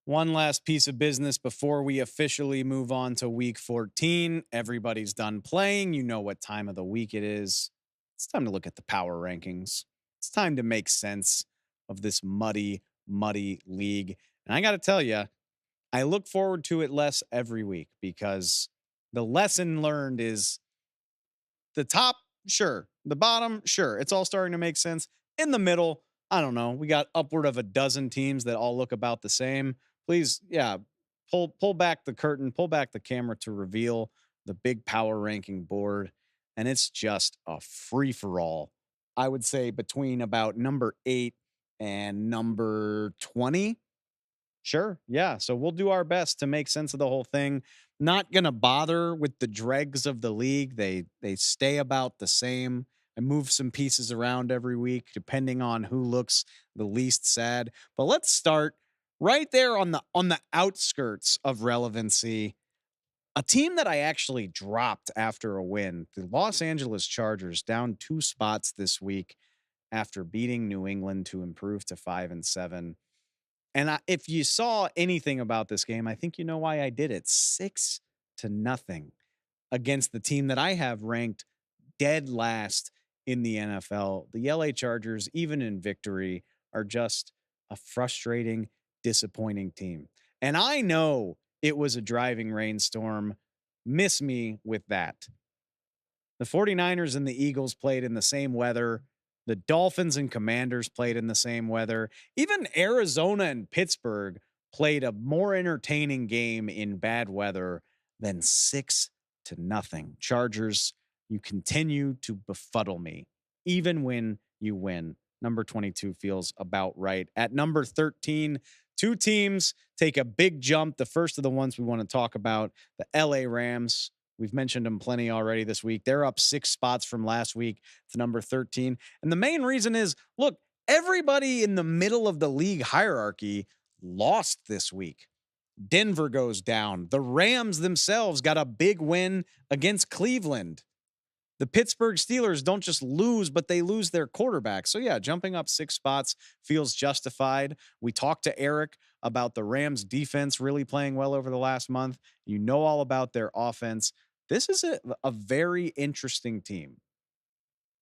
One last piece of business before we officially move on to week 14. Everybody's done playing. You know what time of the week it is. It's time to look at the power rankings. It's time to make sense of this muddy league. And I got to tell you, I look forward to it less every week because the lesson learned is the top, sure. The bottom, sure. It's all starting to make sense. In the middle, I don't know. We got upward of a dozen teams that all look about the same. Please, yeah, pull back the curtain, pull back the camera to reveal the big power ranking board. And it's just a free for all. I would say between about number 8 and number 20. Sure. Yeah. So we'll do our best to make sense of the whole thing. Not going to bother with the dregs of the league. They stay about the same. I move some pieces around every week depending on who looks the least sad. But let's start right there on the outskirts of relevancy. A team that I actually dropped after a win, the Los Angeles Chargers, down 2 spots this week after beating New England to improve to 5-7. And if you saw anything about this game, I think you know why I did it. 6-0 against the team that I have ranked dead last in the NFL. The LA Chargers, even in victory, are just a frustrating, disappointing team. And I know it was a driving rainstorm. Miss me with that. The 49ers and the Eagles played in the same weather. The Dolphins and Commanders played in the same weather. Even Arizona and Pittsburgh played a more entertaining game in bad weather than 6-0. Chargers, you continue to befuddle me, even when you win. Number 22 feels about right. At number 13, 2 teams take a big jump. The first of the ones we want to talk about, the LA Rams. We've mentioned them plenty already this week. They're up 6 spots from last week to number 13. And the main reason is, look, everybody in the middle of the league hierarchy lost this week. Denver goes down. The Rams themselves got a big win against Cleveland. The Pittsburgh Steelers don't just lose, but they lose their quarterback. So yeah, jumping up 6 spots feels justified. We talked to Eric about the Rams defense really playing well over the last month. You know all about their offense. This is a very interesting team.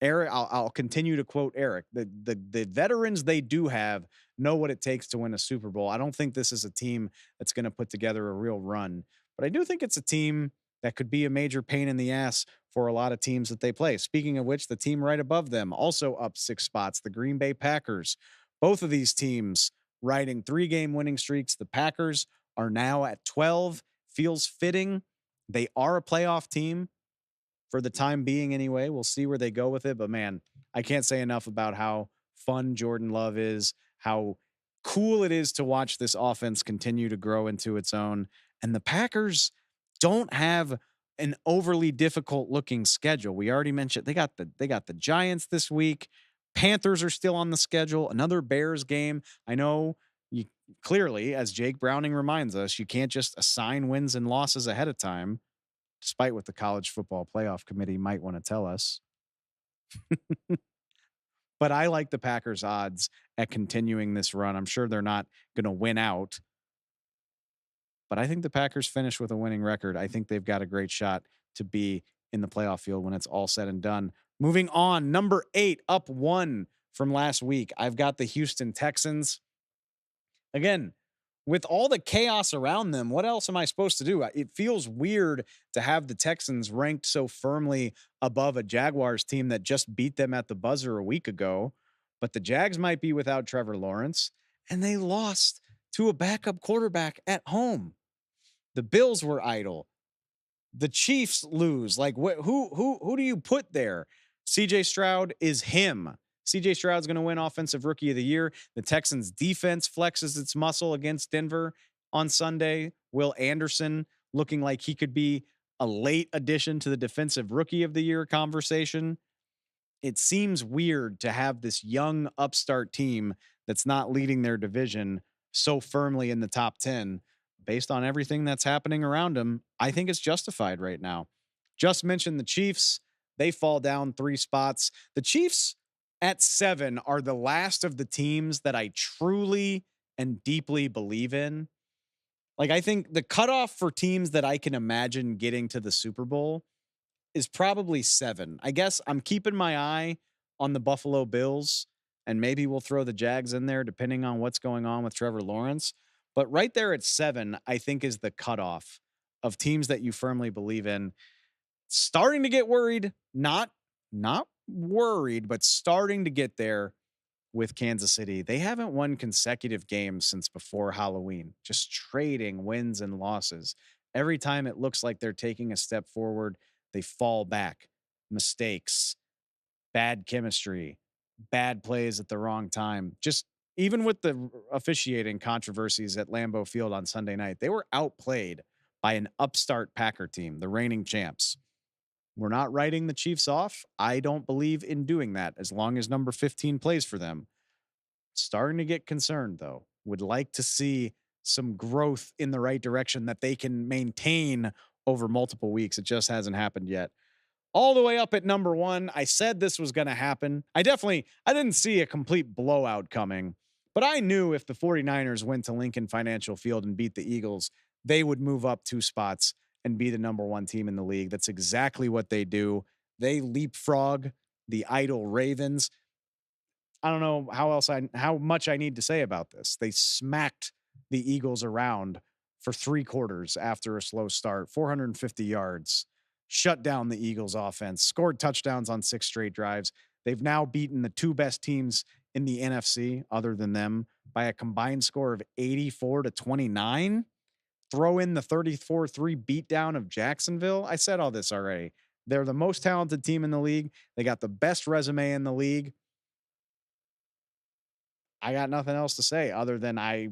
Eric, I'll continue to quote Eric. The veterans they do have know what it takes to win a Super Bowl. I don't think this is a team that's going to put together a real run, but I do think it's a team that could be a major pain in the ass for a lot of teams that they play. Speaking of which, the team right above them also up 6 spots, the Green Bay Packers. Both of these teams riding 3-game winning streaks. The Packers are now at 12. Feels fitting. They are a playoff team for the time being anyway. We'll see where they go with it. But man, I can't say enough about how fun Jordan Love is, how cool it is to watch this offense continue to grow into its own. And the Packers don't have an overly difficult looking schedule. We already mentioned they got the Giants this week. Panthers are still on the schedule. Another Bears game. I know you clearly, as Jake Browning reminds us, you can't just assign wins and losses ahead of time, despite what the college football playoff committee might want to tell us. But I like the Packers odds at continuing this run. I'm sure they're not going to win out, but I think the Packers finish with a winning record. I think they've got a great shot to be in the playoff field when it's all said and done. Moving on, number 8, up 1 from last week. I've got the Houston Texans. Again, with all the chaos around them, what else am I supposed to do? It feels weird to have the Texans ranked so firmly above a Jaguars team that just beat them at the buzzer a week ago. But the Jags might be without Trevor Lawrence, and they lost to a backup quarterback at home. The Bills were idle. The Chiefs lose. Like, who do you put there? CJ Stroud is him. CJ Stroud's going to win Offensive Rookie of the Year. The Texans defense flexes its muscle against Denver on Sunday. Will Anderson looking like he could be a late addition to the Defensive Rookie of the Year conversation. It seems weird to have this young upstart team that's not leading their division so firmly in the top 10 based on everything that's happening around them. I think it's justified right now. Just mentioned the Chiefs. They fall down 3 spots. The Chiefs at 7 are the last of the teams that I truly and deeply believe in. Like, I think the cutoff for teams that I can imagine getting to the Super Bowl is probably 7. I guess I'm keeping my eye on the Buffalo Bills, and maybe we'll throw the Jags in there depending on what's going on with Trevor Lawrence. But right there at 7, I think is the cutoff of teams that you firmly believe in. Starting to get worried, not worried, but starting to get there with Kansas City. They haven't won consecutive games since before Halloween, just trading wins and losses. Every time it looks like they're taking a step forward, they fall back. Mistakes, bad chemistry, bad plays at the wrong time. Just even with the officiating controversies at Lambeau Field on Sunday night, they were outplayed by an upstart Packer team, the reigning champs. We're not writing the Chiefs off. I don't believe in doing that as long as number 15 plays for them. Starting to get concerned, though. Would like to see some growth in the right direction that they can maintain over multiple weeks. It just hasn't happened yet. All the way up at number 1, I said this was going to happen. I didn't see a complete blowout coming, but I knew if the 49ers went to Lincoln Financial Field and beat the Eagles, they would move up 2 spots and be the number 1 team in the league. That's exactly what they do. They leapfrog the idle Ravens. I don't know how much I need to say about this. They smacked the Eagles around for 3 quarters after a slow start, 450 yards, shut down the Eagles offense, scored touchdowns on 6 straight drives. They've now beaten the 2 best teams in the NFC other than them by a combined score of 84-29. Throw in the 34-3 beatdown of Jacksonville. I said all this already. They're the most talented team in the league. They got the best resume in the league. I got nothing else to say other than I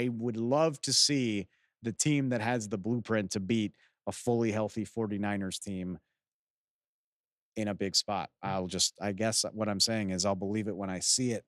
would love to see the team that has the blueprint to beat a fully healthy 49ers team in a big spot. I guess what I'm saying is I'll believe it when I see it.